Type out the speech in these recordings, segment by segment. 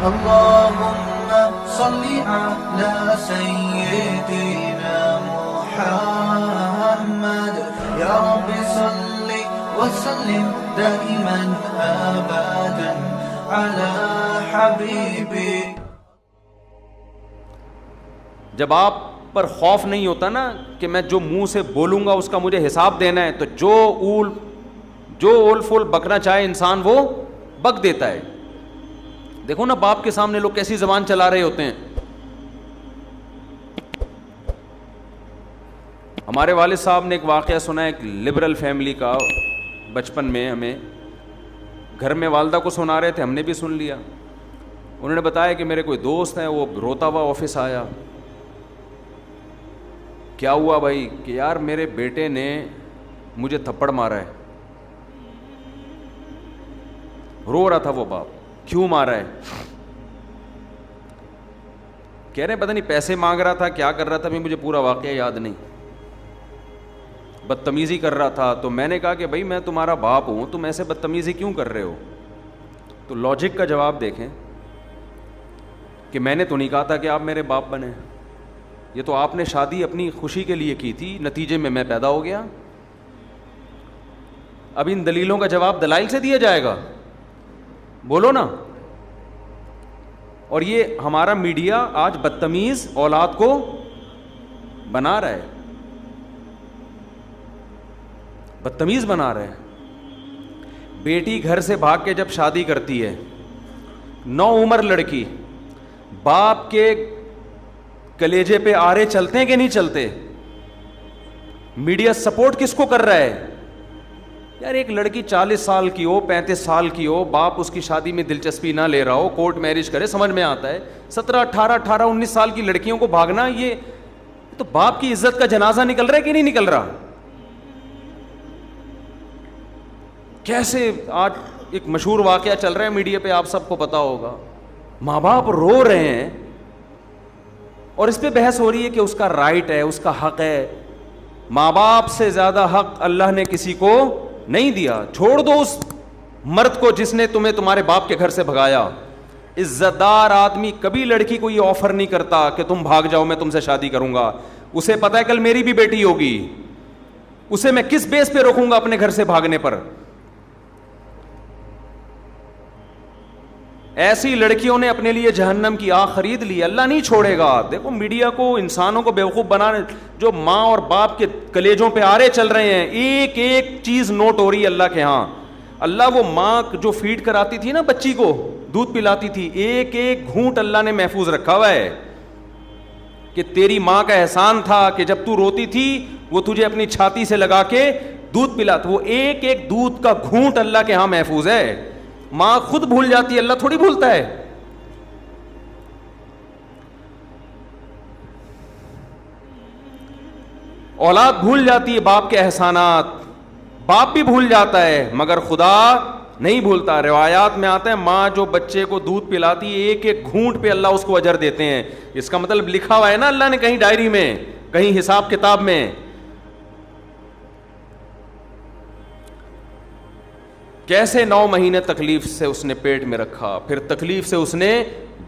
اللهم صل على سيدنا محمد يا رب صل وسلم دائما ابدا على حبيبك. جب آپ پر خوف نہیں ہوتا نا کہ میں جو منہ سے بولوں گا اس کا مجھے حساب دینا ہے, تو جو اول فول بکنا چاہے انسان وہ بک دیتا ہے. دیکھو نا باپ کے سامنے لوگ کیسی زبان چلا رہے ہوتے ہیں. ہمارے والد صاحب نے ایک واقعہ سنا ہے, ایک لبرل فیملی کا. بچپن میں ہمیں گھر میں والدہ کو سنا رہے تھے, ہم نے بھی سن لیا. انہوں نے بتایا کہ میرے کوئی دوست ہے, وہ روتا ہوا آفس آیا. کیا ہوا بھائی؟ کہ یار میرے بیٹے نے مجھے تھپڑ مارا ہے. رو رہا تھا وہ باپ, کیوں مارا ہے؟ کہہ رہے پتہ نہیں پیسے مانگ رہا تھا, کیا کر رہا تھا, مجھے پورا واقعہ یاد نہیں. بدتمیزی کر رہا تھا. تو میں نے کہا کہ بھائی میں تمہارا باپ ہوں, تم ایسے بدتمیزی کیوں کر رہے ہو؟ تو لاجک کا جواب دیکھیں کہ میں نے تو نہیں کہا تھا کہ آپ میرے باپ بنے, یہ تو آپ نے شادی اپنی خوشی کے لیے کی تھی, نتیجے میں پیدا ہو گیا. اب ان دلیلوں کا جواب دلائل سے دیا جائے گا؟ بولو نا. اور یہ ہمارا میڈیا آج بدتمیز اولاد کو بنا رہا ہے, بدتمیز بنا رہا ہے. بیٹی گھر سے بھاگ کے جب شادی کرتی ہے, نو عمر لڑکی, باپ کے کلیجے پہ آرے چلتے ہیں کہ نہیں چلتے؟ میڈیا سپورٹ کس کو کر رہا ہے؟ یار ایک لڑکی 40 سال کی ہو, 35 سال کی ہو, باپ اس کی شادی میں دلچسپی نہ لے رہا ہو, کورٹ میرج کرے, سمجھ میں آتا ہے. 17, 18, 19 سال کی لڑکیوں کو بھاگنا, یہ تو باپ کی عزت کا جنازہ نکل رہا ہے کہ نہیں نکل رہا؟ کیسے آج ایک مشہور واقعہ چل رہا ہے میڈیا پہ, آپ سب کو پتا ہوگا. ماں باپ رو رہے ہیں اور اس پہ بحث ہو رہی ہے کہ اس کا رائٹ ہے, اس کا حق ہے. ماں باپ سے زیادہ حق اللہ نے کسی کو نہیں دیا. چھوڑ دو اس مرد کو جس نے تمہیں تمہارے باپ کے گھر سے بھگایا. عزت دار آدمی کبھی لڑکی کو یہ آفر نہیں کرتا کہ تم بھاگ جاؤ میں تم سے شادی کروں گا. اسے پتا ہے کل میری بھی بیٹی ہوگی, اسے میں کس بیس پہ روکوں گا اپنے گھر سے بھاگنے پر. ایسی لڑکیوں نے اپنے لیے جہنم کی آگ خرید لی. اللہ نہیں چھوڑے گا. دیکھو میڈیا کو انسانوں کو بیوقوف بنانے, جو ماں اور باپ کے کلیجوں پہ آرے چل رہے ہیں, ایک ایک چیز نوٹ ہو رہی ہے اللہ کے ہاں. اللہ وہ ماں جو فیڈ کراتی تھی نا بچی کو, دودھ پلاتی تھی, ایک ایک گھونٹ اللہ نے محفوظ رکھا ہوا ہے کہ تیری ماں کا احسان تھا کہ جب تو روتی تھی وہ تجھے اپنی چھاتی سے لگا کے دودھ پلاتا. وہ ایک ایک دودھ کا گھونٹ اللہ کے ہاں محفوظ ہے. ماں خود بھول جاتی ہے, اللہ تھوڑی بھولتا ہے. اولاد بھول جاتی ہے باپ کے احسانات, باپ بھی بھول جاتا ہے مگر خدا نہیں بھولتا. روایات میں آتا ہے ماں جو بچے کو دودھ پلاتی ہے ایک ایک گھونٹ پہ اللہ اس کو اجر دیتے ہیں. اس کا مطلب لکھا ہوا ہے نا اللہ نے کہیں ڈائری میں, کہیں حساب کتاب میں. کیسے 9 مہینے تکلیف سے اس نے پیٹ میں رکھا, پھر تکلیف سے اس نے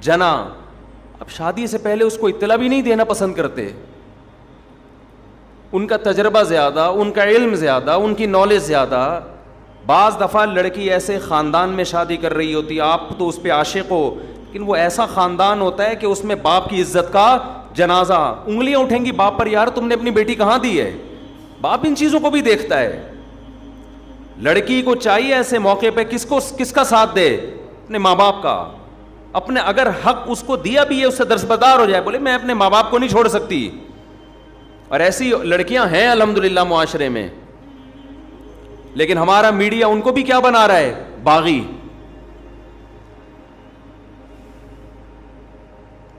جنا. اب شادی سے پہلے اس کو اطلاع بھی نہیں دینا پسند کرتے. ان کا تجربہ زیادہ, ان کا علم زیادہ, ان کی نالج زیادہ. بعض دفعہ لڑکی ایسے خاندان میں شادی کر رہی ہوتی, آپ تو اس پہ عاشق ہو, لیکن وہ ایسا خاندان ہوتا ہے کہ اس میں باپ کی عزت کا جنازہ. انگلیاں اٹھیں گی باپ پر, یار تم نے اپنی بیٹی کہاں دی ہے. باپ ان چیزوں کو بھی دیکھتا ہے. لڑکی کو چاہیے ایسے موقع پہ کس کا ساتھ دے, اپنے ماں باپ کا. اپنے اگر حق اس کو دیا بھی ہے اس سے درسبدار ہو جائے, بولے میں اپنے ماں باپ کو نہیں چھوڑ سکتی. اور ایسی لڑکیاں ہیں الحمدللہ معاشرے میں, لیکن ہمارا میڈیا ان کو بھی کیا بنا رہا ہے, باغی.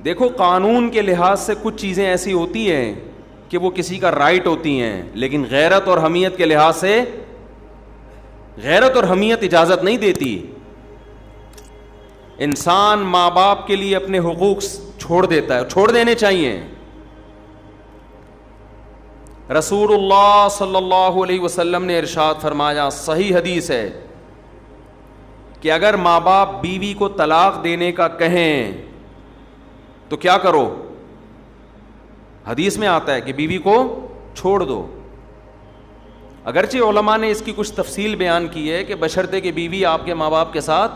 دیکھو قانون کے لحاظ سے کچھ چیزیں ایسی ہوتی ہیں کہ وہ کسی کا رائٹ ہوتی ہیں, لیکن غیرت اور حمیت کے لحاظ سے غیرت اور حمیت اجازت نہیں دیتی. انسان ماں باپ کے لیے اپنے حقوق چھوڑ دیتا ہے, چھوڑ دینے چاہیے. رسول اللہ صلی اللہ علیہ وسلم نے ارشاد فرمایا, صحیح حدیث ہے, کہ اگر ماں باپ بیوی کو طلاق دینے کا کہیں تو کیا کرو؟ حدیث میں آتا ہے کہ بیوی کو چھوڑ دو. اگرچہ علماء نے اس کی کچھ تفصیل بیان کی ہے کہ بشرطے کہ بیوی آپ کے ماں باپ کے ساتھ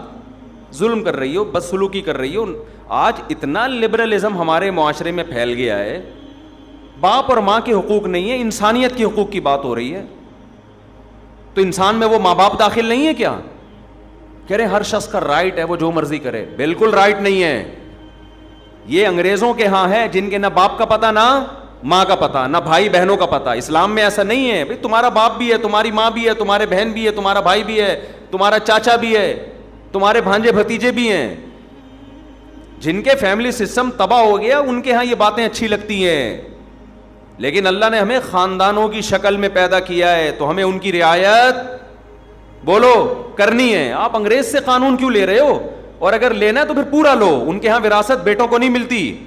ظلم کر رہی ہو, بدسلوکی کر رہی ہو. آج اتنا لبرلزم ہمارے معاشرے میں پھیل گیا ہے, باپ اور ماں کے حقوق نہیں ہے, انسانیت کے حقوق کی بات ہو رہی ہے. تو انسان میں وہ ماں باپ داخل نہیں ہے کیا؟ کہہ رہے ہر شخص کا رائٹ ہے وہ جو مرضی کرے. بالکل رائٹ نہیں ہے. یہ انگریزوں کے ہاں ہے جن کے نہ باپ کا پتہ نہ ماں کا پتہ, نہ بھائی بہنوں کا پتہ. اسلام میں ایسا نہیں ہے. بھئی تمہارا باپ بھی ہے, تمہاری ماں بھی ہے, تمہارے بہن بھی ہے, تمہارا بھائی بھی ہے, تمہارا چاچا بھی ہے, تمہارے بھانجے بھتیجے بھی ہیں. جن کے فیملی سسٹم تباہ ہو گیا ان کے ہاں یہ باتیں اچھی لگتی ہیں. لیکن اللہ نے ہمیں خاندانوں کی شکل میں پیدا کیا ہے تو ہمیں ان کی رعایت بولو کرنی ہے. آپ انگریز سے قانون کیوں لے رہے ہو؟ اور اگر لینا ہے تو پھر پورا لو. ان کے ہاں وراثت بیٹوں کو نہیں ملتی.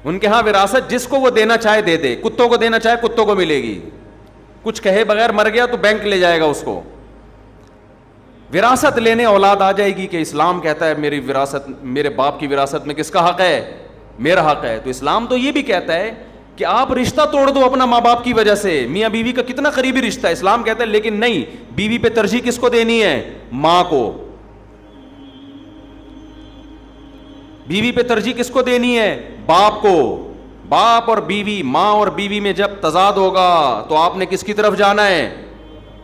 ان کے ہاں وراثت جس کو وہ دینا چاہے دے دے. کتوں کو دینا چاہے کتوں کو ملے گی. کچھ کہے بغیر مر گیا تو بینک لے جائے گا اس کو. وراثت لینے اولاد آ جائے گی کہ اسلام کہتا ہے میری وراثت, میرے باپ کی وراثت میں کس کا حق ہے؟ میرا حق ہے. تو اسلام تو یہ بھی کہتا ہے کہ آپ رشتہ توڑ دو اپنا ماں باپ کی وجہ سے. میاں بیوی کا کتنا قریبی رشتہ ہے, اسلام کہتا ہے لیکن نہیں, بیوی پہ ترجیح کس کو دینی ہے؟ ماں کو. بیوی پہ ترجیح کس کو دینی ہے؟ باپ کو. باپ اور بیوی, ماں اور بیوی میں جب تضاد ہوگا تو آپ نے کس کی طرف جانا ہے؟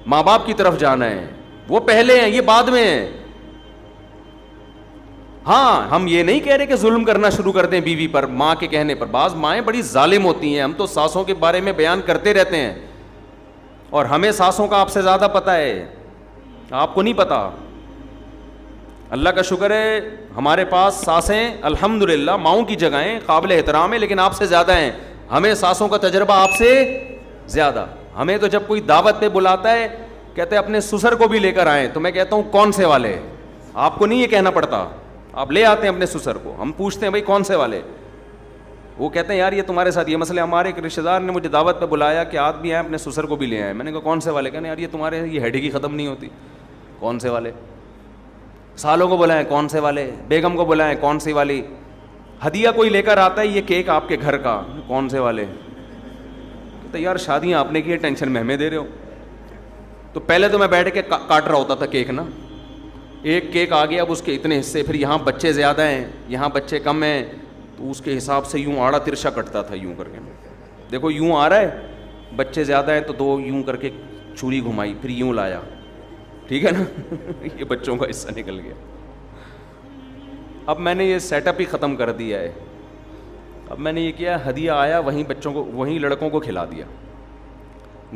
ماں باپ کی طرف جانا ہے. وہ پہلے ہیں, یہ بعد میں ہیں. ہاں ہم یہ نہیں کہہ رہے کہ ظلم کرنا شروع کر دیں بیوی پر ماں کے کہنے پر. بعض مائیں بڑی ظالم ہوتی ہیں. ہم تو ساسوں کے بارے میں بیان کرتے رہتے ہیں اور ہمیں ساسوں کا آپ سے زیادہ پتہ ہے, آپ کو نہیں پتا. اللہ کا شکر ہے ہمارے پاس ساسیں الحمدللہ ماؤں کی جگہیں قابل احترام ہے, لیکن آپ سے زیادہ ہیں. ہمیں ساسوں کا تجربہ آپ سے زیادہ. ہمیں تو جب کوئی دعوت پہ بلاتا ہے کہتے ہیں اپنے سسر کو بھی لے کر آئیں, تو میں کہتا ہوں کون سے والے؟ آپ کو نہیں یہ کہنا پڑتا, آپ لے آتے ہیں اپنے سسر کو. ہم پوچھتے ہیں بھائی کون سے والے؟ وہ کہتے ہیں یار یہ تمہارے ساتھ یہ مسئلہ. ہمارے ایک رشتہ دار نے مجھے دعوت پہ بلایا کہ آپ بھی آئیں اپنے سسر کو بھی لے آئیں. میں نے کہا کون سے والے؟ کہنے یار یہ تمہارے یہ ہیڈی کی ختم نہیں ہوتی. کون سے والے؟ سالوں کو بلائیں کون سے والے, بیگم کو بلائیں کون سی والی, ہدیہ کوئی لے کر آتا ہے یہ کیک آپ کے گھر کا کون سے والے. کہتے یار شادیاں آپ نے کی ہے, ٹینشن میں ہمیں دے رہے ہو. تو پہلے تو میں بیٹھ کے کاٹ رہا ہوتا تھا کیک نا, ایک کیک آ گیا اب اس کے اتنے حصے, پھر یہاں بچے زیادہ ہیں یہاں بچے کم ہیں, تو اس کے حساب سے یوں آڑا ترشا کٹتا تھا یوں کر کے. دیکھو یوں آ رہا ہے, بچے زیادہ ہیں تو دو یوں کر کے چھری گھمائی, پھر یوں لایا, ٹھیک ہے نا. یہ بچوں کا حصہ نکل گیا. اب میں نے یہ سیٹ اپ ہی ختم کر دیا ہے. اب میں نے یہ کیا, ہدیہ آیا وہیں بچوں کو وہیں لڑکوں کو کھلا دیا.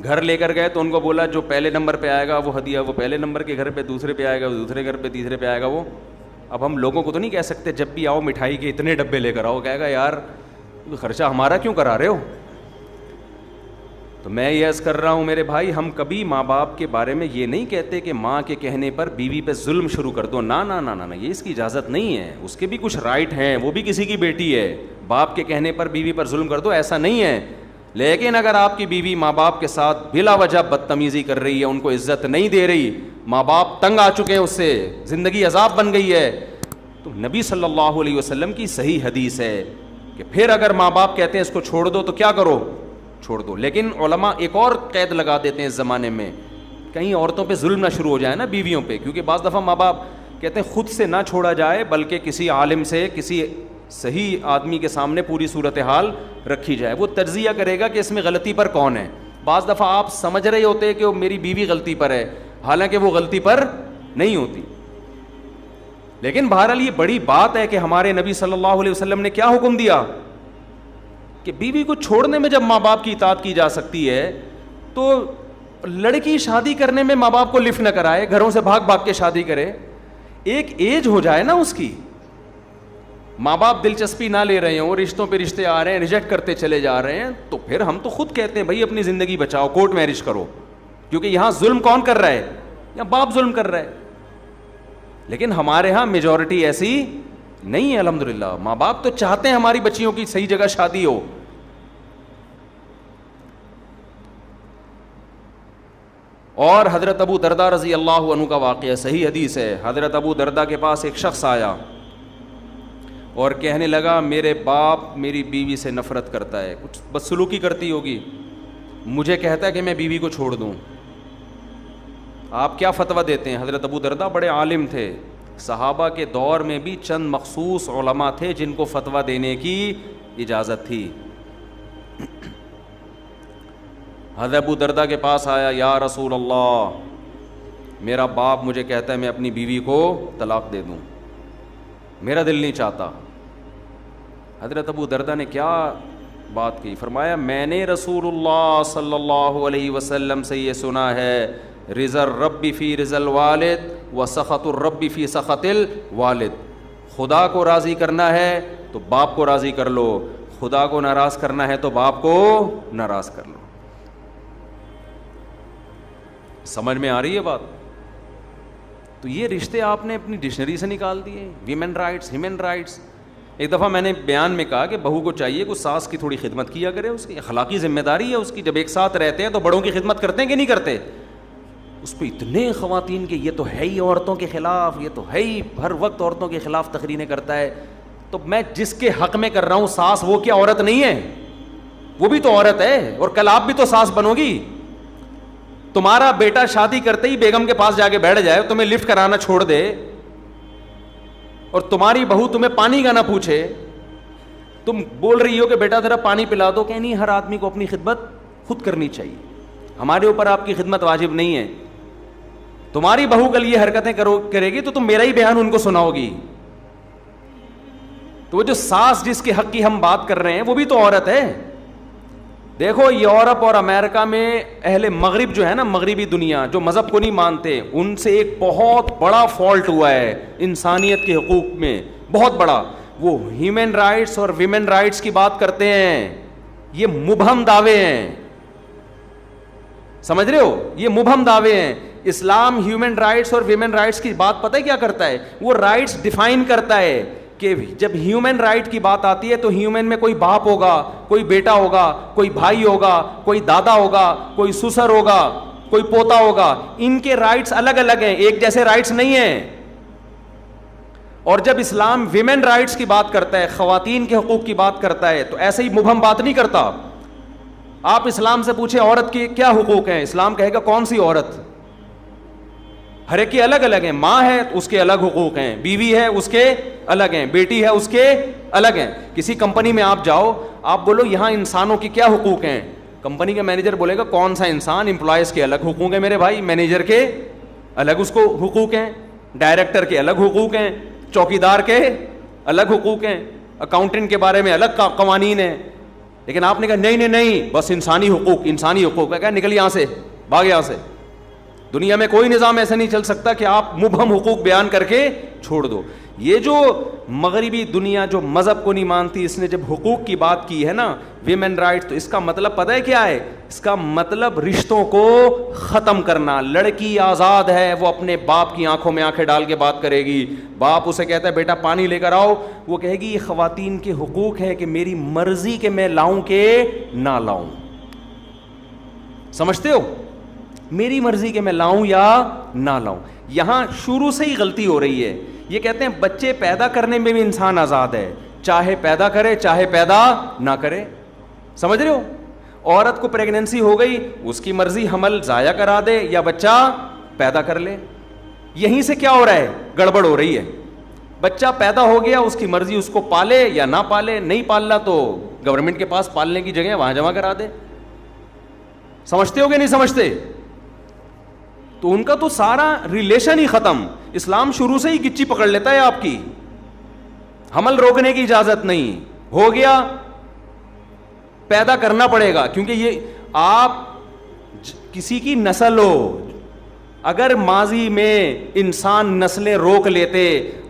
گھر لے کر گئے تو ان کو بولا جو پہلے نمبر پہ آئے گا وہ ہدیہ وہ پہلے نمبر کے گھر پہ, دوسرے پہ آئے گا وہ دوسرے گھر پہ, تیسرے پہ آئے گا وہ. اب ہم لوگوں کو تو نہیں کہہ سکتے جب بھی آؤ مٹھائی کے اتنے ڈبے لے کر آؤ, کہے گا یار خرچہ ہمارا کیوں کرا رہے ہو. تو میں یہ عرض کر رہا ہوں میرے بھائی, ہم کبھی ماں باپ کے بارے میں یہ نہیں کہتے کہ ماں کے کہنے پر بیوی پہ ظلم شروع کر دو. نا نا نا نا, یہ اس کی اجازت نہیں ہے. اس کے بھی کچھ رائٹ ہیں, وہ بھی کسی کی بیٹی ہے. باپ کے کہنے پر بیوی پر ظلم کر دو ایسا نہیں ہے. لیکن اگر آپ کی بیوی ماں باپ کے ساتھ بلا وجہ بدتمیزی کر رہی ہے, ان کو عزت نہیں دے رہی, ماں باپ تنگ آ چکے ہیں اس سے, زندگی عذاب بن گئی ہے, تو نبی صلی اللہ علیہ وسلم کی صحیح حدیث ہے کہ پھر اگر ماں باپ کہتے ہیں اس کو چھوڑ دو تو کیا کرو, چھوڑ دو. لیکن علماء ایک اور قید لگا دیتے ہیں اس زمانے میں, کہیں عورتوں پہ ظلم نہ شروع ہو جائے نا بیویوں پہ, کیونکہ بعض دفعہ ماں باپ کہتے ہیں خود سے نہ چھوڑا جائے بلکہ کسی عالم سے, کسی صحیح آدمی کے سامنے پوری صورتحال رکھی جائے. وہ تجزیہ کرے گا کہ اس میں غلطی پر کون ہے. بعض دفعہ آپ سمجھ رہے ہوتے ہیں کہ وہ میری بیوی غلطی پر ہے, حالانکہ وہ غلطی پر نہیں ہوتی. لیکن بہرحال یہ بڑی بات ہے کہ ہمارے نبی صلی اللہ علیہ وسلم نے کیا حکم دیا کہ بیوی کو چھوڑنے میں جب ماں باپ کی اطاعت کی جا سکتی ہے تو لڑکی شادی کرنے میں ماں باپ کو لفٹ نہ کرائے, گھروں سے بھاگ بھاگ کے شادی کرے. ایک ایج ہو جائے نا اس کی, ماں باپ دلچسپی نہ لے رہے ہوں, رشتوں پہ رشتے آ رہے ہیں, ریجیکٹ کرتے چلے جا رہے ہیں, تو پھر ہم تو خود کہتے ہیں بھائی اپنی زندگی بچاؤ, کورٹ میرج کرو. کیونکہ یہاں ظلم کون کر رہا ہے؟ یا باپ ظلم کر رہا ہے. لیکن ہمارے ہاں میجورٹی ایسی نہیں ہے الحمدللہ. ماں باپ تو چاہتے ہیں ہماری بچیوں کی صحیح جگہ شادی ہو. اور حضرت ابو دردہ رضی اللہ عنہ کا واقعہ صحیح حدیث ہے. حضرت ابو دردہ کے پاس ایک شخص آیا اور کہنے لگا میرے باپ میری بیوی سے نفرت کرتا ہے, کچھ بدسلوکی کرتی ہوگی, مجھے کہتا ہے کہ میں بیوی کو چھوڑ دوں, آپ کیا فتویٰ دیتے ہیں؟ حضرت ابو دردہ بڑے عالم تھے, صحابہ کے دور میں بھی چند مخصوص علماء تھے جن کو فتویٰ دینے کی اجازت تھی. حضرت ابو دردہ کے پاس آیا, یا رسول اللہ میرا باپ مجھے کہتا ہے میں اپنی بیوی کو طلاق دے دوں, میرا دل نہیں چاہتا. حضرت ابو دردہ نے کیا بات کی؟ فرمایا میں نے رسول اللہ صلی اللہ علیہ وسلم سے یہ سنا ہے, رضا الرب فی رضا الوالد و سخط الرب فی سخط الوالد. خدا کو راضی کرنا ہے تو باپ کو راضی کر لو, خدا کو ناراض کرنا ہے تو باپ کو ناراض کر لو. سمجھ میں آ رہی ہے بات؟ تو یہ رشتے آپ نے اپنی ڈکشنری سے نکال دیے. Women rights, human rights. ایک دفعہ میں نے بیان میں کہا کہ بہو کو چاہیے کہ ساس کی تھوڑی خدمت کیا کرے, اس کی اخلاقی ذمہ داری ہے اس کی. جب ایک ساتھ رہتے ہیں تو بڑوں کی خدمت کرتے ہیں کہ نہیں کرتے؟ اس پہ اتنے خواتین کہ یہ تو ہے ہی عورتوں کے خلاف, یہ تو ہے ہی ہر وقت عورتوں کے خلاف تقریریں کرتا ہے. تو میں جس کے حق میں کر رہا ہوں ساس, وہ کیا عورت نہیں ہے؟ وہ بھی تو عورت ہے, اور کل آپ بھی تو ساس بنو گی. تمہارا بیٹا شادی کرتے ہی بیگم کے پاس جا کے بیٹھ جائے, تمہیں لفٹ کرانا چھوڑ دے, اور تمہاری بہو تمہیں پانی کا نہ پوچھے, تم بول رہی ہو کہ بیٹا ذرا پانی پلا دو, کہ نہیں ہر آدمی کو اپنی خدمت خود کرنی چاہیے, ہمارے اوپر آپ کی خدمت واجب نہیں ہے. تمہاری بہو کل یہ حرکتیں کرے گی تو تم میرا ہی بیان ان کو سناؤ گی. تو وہ جو ساس جس کے حق کی ہم بات کر رہے ہیں وہ بھی تو عورت ہے. دیکھو یورپ اور امریکہ میں اہل مغرب جو ہے نا, مغربی دنیا جو مذہب کو نہیں مانتے, ان سے ایک بہت بڑا فالٹ ہوا ہے انسانیت کے حقوق میں, بہت بڑا. وہ ہیومن رائٹس اور ویمن رائٹس کی بات کرتے ہیں, یہ مبہم دعوے ہیں, سمجھ رہے ہو؟ یہ مبہم دعوے ہیں. اسلام ہیومن رائٹس اور ویمن رائٹس کی بات پتہ ہے کیا کرتا ہے؟ وہ رائٹس ڈیفائن کرتا ہے کہ جب ہیومن رائٹ کی بات آتی ہے تو ہیومن میں کوئی باپ ہوگا, کوئی بیٹا ہوگا, کوئی بھائی ہوگا, کوئی دادا ہوگا, کوئی سسر ہوگا, کوئی پوتا ہوگا. ان کے رائٹس الگ الگ ہیں, ایک جیسے رائٹس نہیں ہیں. اور جب اسلام ویمن رائٹس کی بات کرتا ہے, خواتین کے حقوق کی بات کرتا ہے, تو ایسے ہی مبہم بات نہیں کرتا. آپ اسلام سے پوچھیں عورت کے کیا حقوق ہیں, اسلام کہے گا کون سی عورت؟ ہر ایک کے الگ الگ ہیں. ماں ہے اس کے الگ حقوق ہیں, بیوی ہے اس کے الگ ہیں, بیٹی ہے اس کے الگ ہیں. کسی کمپنی میں آپ جاؤ, آپ بولو یہاں انسانوں کے کیا حقوق ہیں, کمپنی کا مینیجر بولے گا کون سا انسان؟ امپلائز کے الگ حقوق ہیں میرے بھائی, مینیجر کے الگ اس کو حقوق ہیں, ڈائریکٹر کے الگ حقوق ہیں, چوکیدار کے الگ حقوق ہیں, اکاؤنٹنٹ کے بارے میں الگ قوانین ہیں. لیکن آپ نے کہا نہیں نہیں نہیں, بس انسانی حقوق, انسانی حقوق ہے. کیا نکل یہاں سے, بھاگ یہاں سے. دنیا میں کوئی نظام ایسا نہیں چل سکتا کہ آپ مبہم حقوق بیان کر کے چھوڑ دو. یہ جو مغربی دنیا جو مذہب کو نہیں مانتی, اس نے جب حقوق کی بات کی ہے نا, ویمن رائٹ, تو اس کا مطلب پتہ ہے کیا ہے؟ اس کا مطلب رشتوں کو ختم کرنا. لڑکی آزاد ہے, وہ اپنے باپ کی آنکھوں میں آنکھیں ڈال کے بات کرے گی. باپ اسے کہتا ہے بیٹا پانی لے کر آؤ, وہ کہے گی یہ خواتین کے حقوق ہے کہ میری مرضی کہ میں لاؤں کہ نہ لاؤں. سمجھتے ہو؟ میری مرضی کہ میں لاؤں یا نہ لاؤں. یہاں شروع سے ہی غلطی ہو رہی ہے. یہ کہتے ہیں بچے پیدا کرنے میں بھی انسان آزاد ہے, چاہے پیدا کرے چاہے پیدا نہ کرے. سمجھ رہے ہو؟ عورت کو پریگننسی ہو گئی, اس کی مرضی حمل ضائع کرا دے یا بچہ پیدا کر لے. یہیں سے کیا ہو رہا ہے؟ گڑبڑ ہو رہی ہے. بچہ پیدا ہو گیا, اس کی مرضی اس کو پالے یا نہ پالے, نہیں پالنا تو گورنمنٹ کے پاس پالنے کی جگہ وہاں جمع کرا دے. سمجھتے ہو کہ نہیں سمجھتے؟ تو ان کا تو سارا ریلیشن ہی ختم. اسلام شروع سے ہی گچی پکڑ لیتا ہے آپ کی, حمل روکنے کی اجازت نہیں. ہو گیا پیدا کرنا پڑے گا, کیونکہ یہ آپ کسی کی نسل ہو. اگر ماضی میں انسان نسلیں روک لیتے,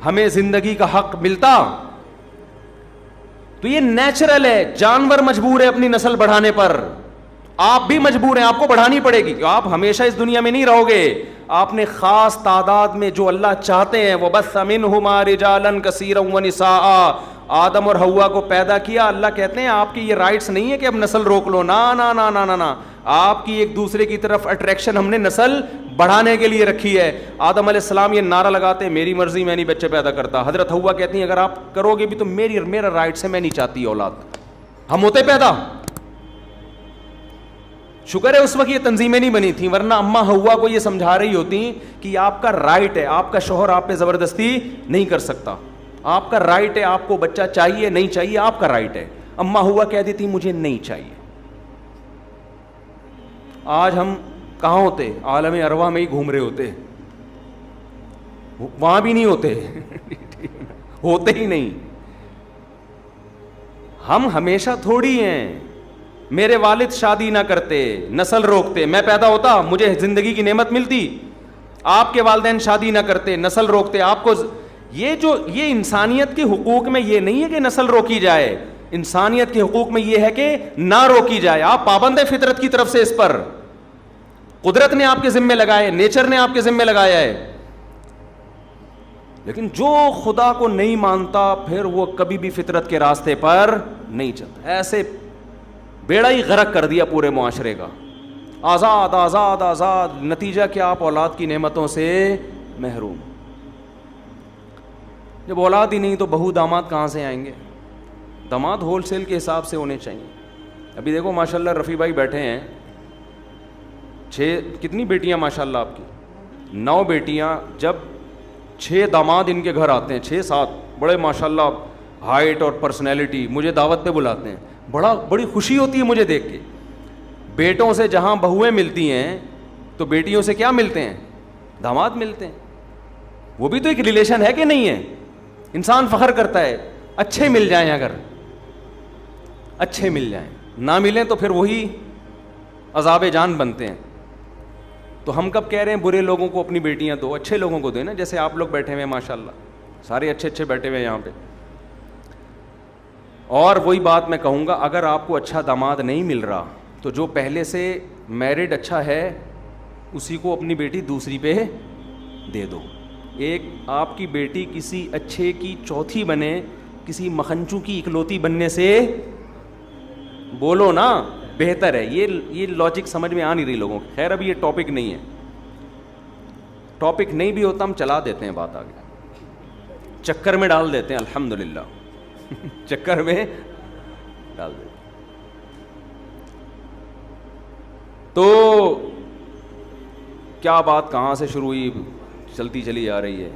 ہمیں زندگی کا حق ملتا. تو یہ نیچرل ہے, جانور مجبور ہے اپنی نسل بڑھانے پر, آپ بھی مجبور ہیں, آپ کو بڑھانی پڑے گی. آپ ہمیشہ اس دنیا میں نہیں رہو گے. آپ نے خاص تعداد میں جو اللہ چاہتے ہیں, وَبَثَّ مِنْهُمَا رِجَالًا كَثِيرًا وَنِسَاءً, آدم اور حوا کو پیدا کیا. اللہ کہتے ہیں آپ کی یہ رائٹس نہیں ہے کہ اب نسل روک لو, نا نا نا نا نا نا. آپ کی ایک دوسرے کی طرف اٹریکشن ہم نے نسل بڑھانے کے لیے رکھی ہے. آدم علیہ السلام یہ نعرہ لگاتے ہیں میری مرضی میں نہیں بچے پیدا کرتا. حضرت حوا کہتی ہیں اگر آپ کرو گے بھی تو میرا رائٹ سے میں نہیں چاہتی اولاد. ہم ہوتے پیدا. شکر ہے اس وقت یہ تنظیمیں نہیں بنی تھیں, ورنہ اماں حوا کو یہ سمجھا رہی ہوتی کہ یہ آپ کا رائٹ ہے, آپ کا شوہر آپ پہ زبردستی نہیں کر سکتا, آپ کا رائٹ ہے, آپ کو بچہ چاہیے نہیں چاہیے آپ کا رائٹ ہے. اماں حوا کہہ دیتی مجھے نہیں چاہیے. آج ہم کہاں ہوتے؟ عالم ارواح میں ہی گھوم رہے ہوتے, وہاں بھی نہیں ہوتے ہوتے ہی نہیں. ہم ہمیشہ تھوڑی ہیں. میرے والد شادی نہ کرتے, نسل روکتے, میں پیدا ہوتا مجھے زندگی کی نعمت ملتی. آپ کے والدین شادی نہ کرتے, نسل روکتے, آپ کو یہ انسانیت کے حقوق میں یہ نہیں ہے کہ نسل روکی جائے, انسانیت کے حقوق میں یہ ہے کہ نہ روکی جائے. آپ پابند ہیں فطرت کی طرف سے, اس پر قدرت نے آپ کے ذمے لگائے, نیچر نے آپ کے ذمے لگایا ہے. لیکن جو خدا کو نہیں مانتا پھر وہ کبھی بھی فطرت کے راستے پر نہیں چلتا. ایسے بیڑا ہی غرق کر دیا پورے معاشرے کا. آزاد آزاد آزاد, نتیجہ کیا آپ اولاد کی نعمتوں سے محروم. جب اولاد ہی نہیں تو بہو داماد کہاں سے آئیں گے؟ داماد ہول سیل کے حساب سے ہونے چاہیے. ابھی دیکھو ماشاءاللہ رفیع بھائی بیٹھے ہیں, 6 کتنی بیٹیاں ماشاءاللہ آپ کی؟ 9 بیٹیاں. جب 6 داماد ان کے گھر آتے ہیں, 6-7 بڑے ماشاءاللہ ہائٹ اور پرسنالٹی, مجھے دعوت پہ بلاتے ہیں, بڑی خوشی ہوتی ہے مجھے دیکھ کے. بیٹوں سے جہاں بہویں ملتی ہیں تو بیٹیوں سے کیا ملتے ہیں؟ داماد ملتے ہیں. وہ بھی تو ایک ریلیشن ہے کہ نہیں ہے؟ انسان فخر کرتا ہے. اچھے مل جائیں, اگر اچھے مل جائیں, نہ ملیں تو پھر وہی عذاب جان بنتے ہیں. تو ہم کب کہہ رہے ہیں برے لوگوں کو اپنی بیٹیاں دو, اچھے لوگوں کو دیں نا. جیسے آپ لوگ بیٹھے ہوئے ہیں ماشاءاللہ, سارے اچھے اچھے بیٹھے ہوئے ہیں یہاں پہ. اور وہی بات میں کہوں گا, اگر آپ کو اچھا داماد نہیں مل رہا تو جو پہلے سے میرڈ اچھا ہے اسی کو اپنی بیٹی دوسری پہ دے دو. ایک آپ کی بیٹی کسی اچھے کی چوتھی بنے, کسی مکھنچو کی اکلوتی بننے سے بولو نا بہتر ہے. یہ لاجک سمجھ میں آ نہیں رہی لوگوں کو. خیر ابھی یہ ٹاپک نہیں ہے, ٹاپک نہیں بھی ہوتا ہم چلا دیتے ہیں بات آگے, چکر میں ڈال دیتے ہیں الحمدللہ چکر میں ڈال دیتے. تو کیا بات کہاں سے شروع ہوئی, چلتی چلی جا رہی ہے.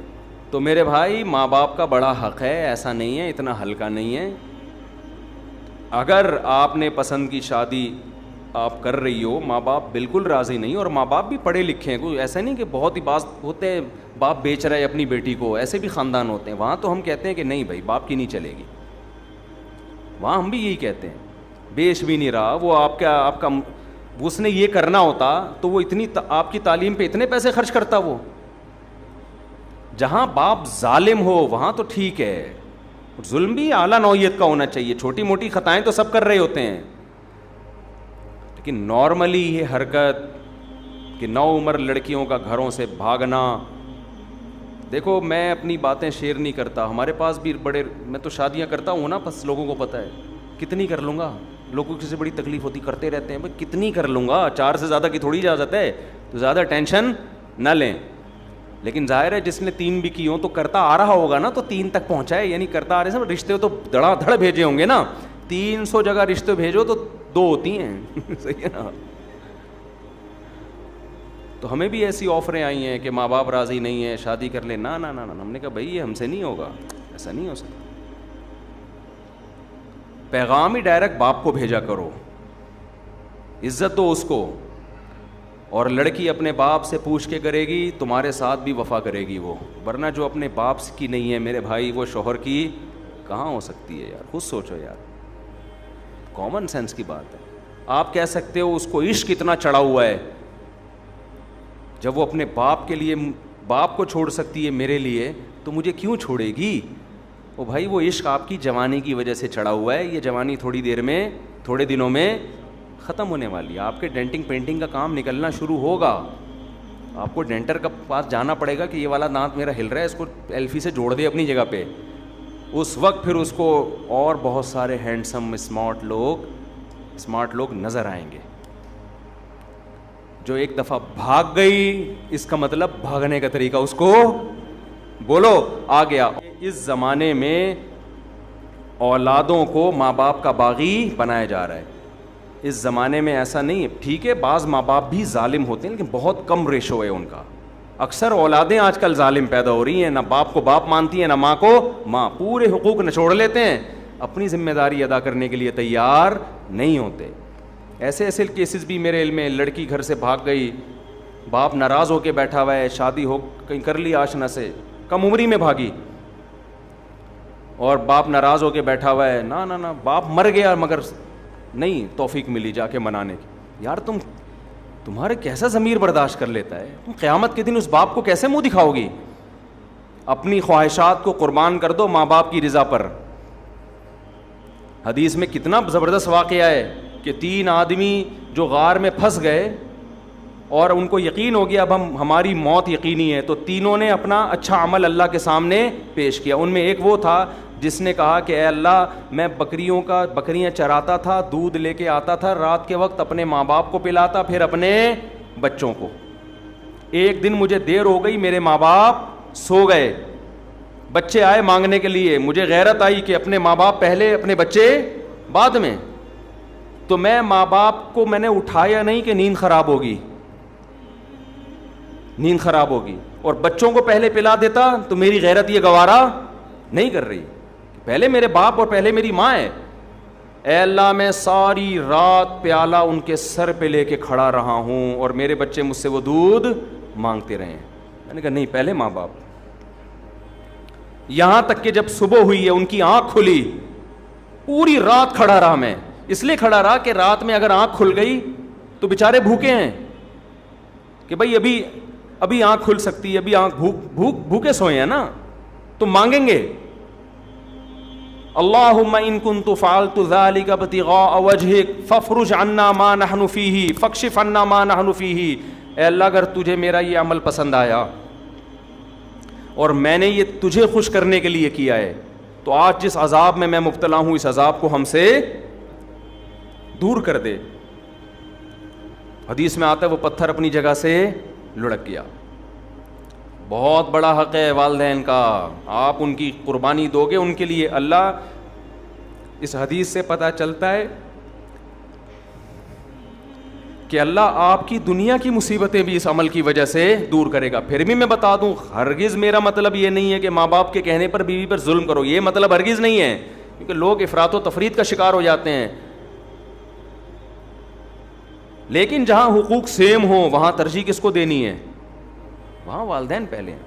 تو میرے بھائی ماں باپ کا بڑا حق ہے, ایسا نہیں ہے, اتنا ہلکا نہیں ہے. اگر آپ نے پسند کی شادی آپ کر رہی ہو, ماں باپ بالکل راضی نہیں, اور ماں باپ بھی پڑھے لکھے ہیں, کوئی ایسا نہیں کہ بہت ہی باز ہوتے ہیں باپ بیچ رہا ہے اپنی بیٹی کو, ایسے بھی خاندان ہوتے ہیں. وہاں تو ہم کہتے ہیں کہ نہیں بھائی باپ کی نہیں چلے گی, وہاں ہم بھی یہی کہتے ہیں. بیچ بھی نہیں رہا وہ, آپ کا اس نے یہ کرنا ہوتا تو وہ اتنی آپ کی تعلیم پہ اتنے پیسے خرچ کرتا. وہ جہاں باپ ظالم ہو وہاں تو ٹھیک ہے, ظلم بھی اعلیٰ نوعیت کا ہونا چاہیے. چھوٹی موٹی خطائیں تو سب کر رہے ہوتے ہیں, لیکن نارملی یہ حرکت کہ نو عمر لڑکیوں کا گھروں سے بھاگنا. دیکھو میں اپنی باتیں شیئر نہیں کرتا, ہمارے پاس بھی میں تو شادیاں کرتا ہوں نا, بس لوگوں کو پتہ ہے کتنی کر لوں گا. لوگوں کی سے بڑی تکلیف ہوتی, کرتے رہتے ہیں, بھائی کتنی کر لوں گا, 4 سے زیادہ کی تھوڑی اجازت ہے, تو زیادہ ٹینشن نہ لیں. لیکن ظاہر ہے جس نے 3 بھی کی ہوں تو کرتا آ رہا ہوگا نا, تو 3 تک پہنچا ہے, یعنی کرتا آ رہے ہیں. رشتے تو دھڑا دھڑ بھیجے ہوں گے نا, 300 جگہ رشتے بھیجو تو 2 ہوتی ہیں صحیح ہے نا. تو ہمیں بھی ایسی آفریں آئی ہیں کہ ماں باپ راضی نہیں ہیں, شادی کر لیں. نہ نہ نہ, ہم نے کہا بھائی یہ ہم سے نہیں ہوگا, ایسا نہیں ہو سکتا. پیغام ہی ڈائریکٹ باپ کو بھیجا کرو, عزت دو اس کو. اور لڑکی اپنے باپ سے پوچھ کے کرے گی تمہارے ساتھ بھی وفا کرے گی وہ, ورنہ جو اپنے باپ کی نہیں ہے میرے بھائی وہ شوہر کی کہاں ہو سکتی ہے یار. خود سوچو یار, کامن سینس کی بات ہے. آپ کہہ سکتے ہو اس کو عشق اتنا چڑھا ہوا ہے, جب وہ اپنے باپ کے لیے باپ کو چھوڑ سکتی ہے میرے لیے تو مجھے کیوں چھوڑے گی. او بھائی وہ عشق آپ کی جوانی کی وجہ سے چڑھا ہوا ہے, یہ جوانی تھوڑی دیر میں, تھوڑے دنوں میں ختم ہونے والی ہے. آپ کے ڈینٹنگ پینٹنگ کا کام نکلنا شروع ہوگا, آپ کو ڈینٹر کا پاس جانا پڑے گا کہ یہ والا دانت میرا ہل رہا ہے, اس کو ایلفی سے جوڑ دے اپنی جگہ پہ. اس وقت پھر اس کو اور بہت سارے ہینڈسم اسمارٹ لوگ نظر آئیں گے. جو ایک دفعہ بھاگ گئی اس کا مطلب بھاگنے کا طریقہ اس کو بولو آ گیا. اس زمانے میں اولادوں کو ماں باپ کا باغی بنایا جا رہا ہے. اس زمانے میں ایسا نہیں ہے. ٹھیک ہے بعض ماں باپ بھی ظالم ہوتے ہیں لیکن بہت کم ریشو ہے ان کا. اکثر اولادیں آج کل ظالم پیدا ہو رہی ہیں, نہ باپ کو باپ مانتی ہیں نہ ماں کو ماں, پورے حقوق نچوڑ لیتے ہیں, اپنی ذمہ داری ادا کرنے کے لیے تیار نہیں ہوتے. ایسے ایسے کیسز بھی میرے علم میں, لڑکی گھر سے بھاگ گئی, باپ ناراض ہو کے بیٹھا ہوا ہے, شادی ہو کہیں کر لی آشنا سے, کم عمری میں بھاگی, اور باپ ناراض ہو کے بیٹھا ہوا ہے, نہ نہ نہ باپ مر گیا مگر نہیں توفیق ملی جا کے منانے کی. یار تمہارے کیسا ضمیر برداشت کر لیتا ہے, تم قیامت کے دن اس باپ کو کیسے منہ دکھاؤ گی؟ اپنی خواہشات کو قربان کر دو ماں باپ کی رضا پر. حدیث میں کتنا زبردست واقعہ ہے کہ 3 آدمی جو غار میں پھنس گئے اور ان کو یقین ہو گیا اب ہماری موت یقینی ہے, تو تینوں نے اپنا اچھا عمل اللہ کے سامنے پیش کیا. ان میں ایک وہ تھا جس نے کہا کہ اے اللہ میں بکریاں چراتا تھا, دودھ لے کے آتا تھا, رات کے وقت اپنے ماں باپ کو پلاتا پھر اپنے بچوں کو. ایک دن مجھے دیر ہو گئی, میرے ماں باپ سو گئے, بچے آئے مانگنے کے لیے, مجھے غیرت آئی کہ اپنے ماں باپ پہلے اپنے بچے بعد میں, تو میں ماں باپ کو میں نے اٹھایا نہیں کہ نیند خراب ہوگی, اور بچوں کو پہلے پلا دیتا تو میری غیرت یہ گوارا نہیں کر رہی, پہلے میرے باپ اور پہلے میری ماں ہے. اے اللہ میں ساری رات پیالہ ان کے سر پہ لے کے کھڑا رہا ہوں اور میرے بچے مجھ سے وہ دودھ مانگتے رہے. میں نے کہا نہیں پہلے ماں باپ. یہاں تک کہ جب صبح ہوئی ہے ان کی آنکھ کھلی, پوری رات کھڑا رہا میں, اس لیے کھڑا رہا کہ رات میں اگر آنکھ کھل گئی تو بیچارے بھوکے ہیں کہ بھائی ابھی آنکھ کھل سکتی ہے, ابھی آنکھ بھوکے سوئے ہیں نا, تو مانگیں گے اللہم ان کنت فعلت ذلک ابتغاء وجہک فافرج عنا ما نحن فیہ فاکشف عنا ما نحن فیہ. اے اللہ اگر تجھے میرا یہ عمل پسند آیا اور میں نے یہ تجھے خوش کرنے کے لیے کیا ہے تو آج جس عذاب میں مبتلا ہوں اس عذاب کو ہم سے دور کر دے. حدیث میں آتا ہے وہ پتھر اپنی جگہ سے لڑک گیا. بہت بڑا حق ہے والدین کا, آپ ان کی قربانی دو گے ان کے لیے. اللہ اس حدیث سے پتہ چلتا ہے کہ اللہ آپ کی دنیا کی مصیبتیں بھی اس عمل کی وجہ سے دور کرے گا. پھر بھی میں بتا دوں ہرگز میرا مطلب یہ نہیں ہے کہ ماں باپ کے کہنے پر بیوی پر ظلم کرو, یہ مطلب ہرگز نہیں ہے, کیونکہ لوگ افراط و تفریط کا شکار ہو جاتے ہیں. لیکن جہاں حقوق سیم ہوں وہاں ترجیح کس کو دینی ہے؟ وہاں والدین پہلے ہیں.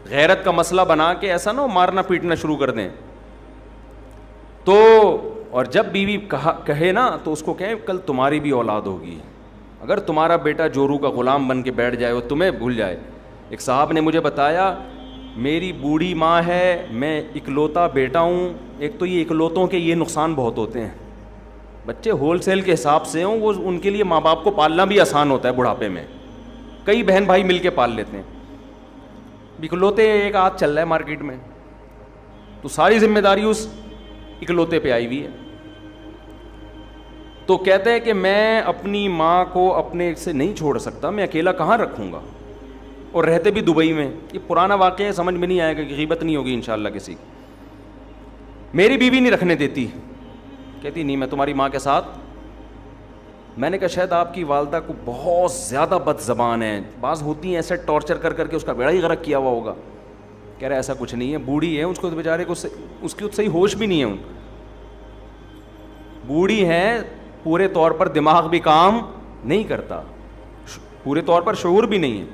غیرت کا مسئلہ بنا کے ایسا نہ ہو مارنا پیٹنا شروع کر دیں. تو اور جب بیوی کہے نا تو اس کو کہیں کل تمہاری بھی اولاد ہوگی, اگر تمہارا بیٹا جورو کا غلام بن کے بیٹھ جائے وہ تمہیں بھول جائے. ایک صاحب نے مجھے بتایا میری بوڑھی ماں ہے, میں اکلوتا بیٹا ہوں. ایک تو یہ اکلوتوں کے یہ نقصان بہت ہوتے ہیں, بچے ہول سیل کے حساب سے ہوں, وہ ان کے لیے ماں باپ کو پالنا بھی آسان ہوتا ہے بڑھاپے میں, کئی بہن بھائی مل کے پال لیتے ہیں. اکلوتے ایک آدھ چل رہا ہے مارکیٹ میں تو ساری ذمہ داری اس اکلوتے پہ آئی ہوئی ہے. تو کہتے ہیں کہ میں اپنی ماں کو اپنے سے نہیں چھوڑ سکتا, میں اکیلا کہاں رکھوں گا, اور رہتے بھی دبئی میں. یہ پرانا واقعہ ہے, سمجھ میں نہیں آئے گا کہ غیبت نہیں ہوگی انشاءاللہ کسی کی. میری بیوی نہیں رکھنے دیتی, کہتی نہیں میں تمہاری ماں کے ساتھ. میں نے کہا شاید آپ کی والدہ کو بہت زیادہ بد زبان ہے, بعض ہوتی ہیں ایسے ٹارچر کر کر کے اس کا بیڑا ہی غرق کیا ہوا ہوگا. کہہ رہا ایسا کچھ نہیں ہے, بوڑھی ہے, اس کو بیچارے کو اس کی صحیح ہوش بھی نہیں ہے, بوڑھی ہے, پورے طور پر دماغ بھی کام نہیں کرتا, پورے طور پر شعور بھی نہیں ہے.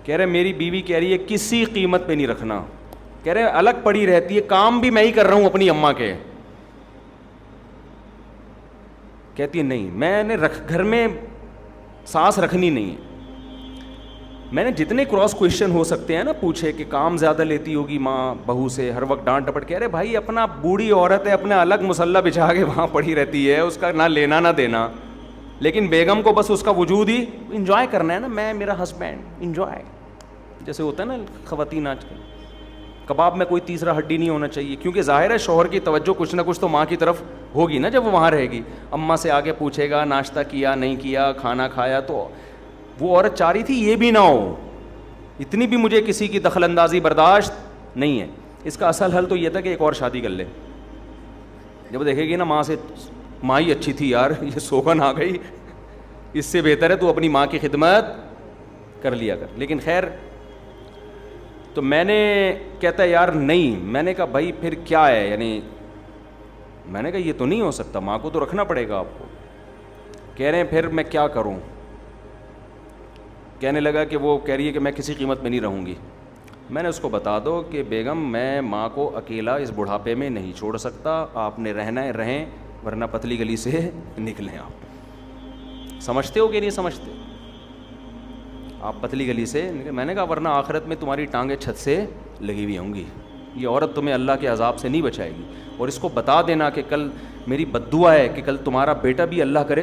کہہ رہے میری بیوی کہہ رہی ہے کسی قیمت پہ نہیں رکھنا, کہہ رہے الگ پڑی رہتی ہے, کام بھی میں ہی کر رہا ہوں اپنی اماں کے. کہتی ہے نہیں میں نے گھر میں سانس رکھنی نہیں ہے. میں نے جتنے کراس کویشچن ہو سکتے ہیں نا پوچھے کہ کام زیادہ لیتی ہوگی ماں بہو سے, ہر وقت ڈانٹ ڈپٹ. کہہ رہے بھائی اپنا بوڑھی عورت ہے, اپنا الگ مسلح بچھا کے وہاں پڑی رہتی ہے, اس کا نہ لینا نہ دینا, لیکن بیگم کو بس اس کا وجود ہی انجوائے کرنا ہے نا, میں میرا ہسبینڈ انجوائے, جیسے ہوتا ہے نا خواتین آج کل. کباب میں کوئی تیسرا ہڈی نہیں ہونا چاہیے, کیونکہ ظاہر ہے شوہر کی توجہ کچھ نہ کچھ تو ماں کی طرف ہوگی نا جب وہ وہاں رہے گی. اماں سے آگے پوچھے گا ناشتہ کیا نہیں کیا, کھانا کھایا, تو وہ عورت چاہ رہی تھی یہ بھی نہ ہو, اتنی بھی مجھے کسی کی دخل اندازی برداشت نہیں ہے. اس کا اصل حل تو یہ تھا کہ ایک اور شادی کر لے. جب دیکھے گی نا ماں سے, ماں ہی اچھی تھی یار, یہ سوگن آ گئی, اس سے بہتر ہے تو اپنی ماں کی خدمت کر لیا کر. لیکن خیر, تو میں نے کہتا ہے یار نہیں, میں نے کہا بھائی پھر کیا ہے, یعنی میں نے کہا یہ تو نہیں ہو سکتا, ماں کو تو رکھنا پڑے گا آپ کو. کہہ رہے ہیں پھر میں کیا کروں. کہنے لگا کہ وہ کہہ رہی ہے کہ میں کسی قیمت میں نہیں رہوں گی. میں نے اس کو بتا دو کہ بیگم میں ماں کو اکیلا اس بڑھاپے میں نہیں چھوڑ سکتا, آپ نے رہنا ہے رہیں, ورنہ پتلی گلی سے نکلیں. آپ سمجھتے ہو کہ نہیں سمجھتے, آپ پتلی گلی سے نکلیں. میں نے کہا ورنہ آخرت میں تمہاری ٹانگیں چھت سے لگی ہوئی ہوں گی, یہ عورت تمہیں اللہ کے عذاب سے نہیں بچائے گی. اور اس کو بتا دینا کہ کل میری بد دعا ہے کہ کل تمہارا بیٹا بھی اللہ کرے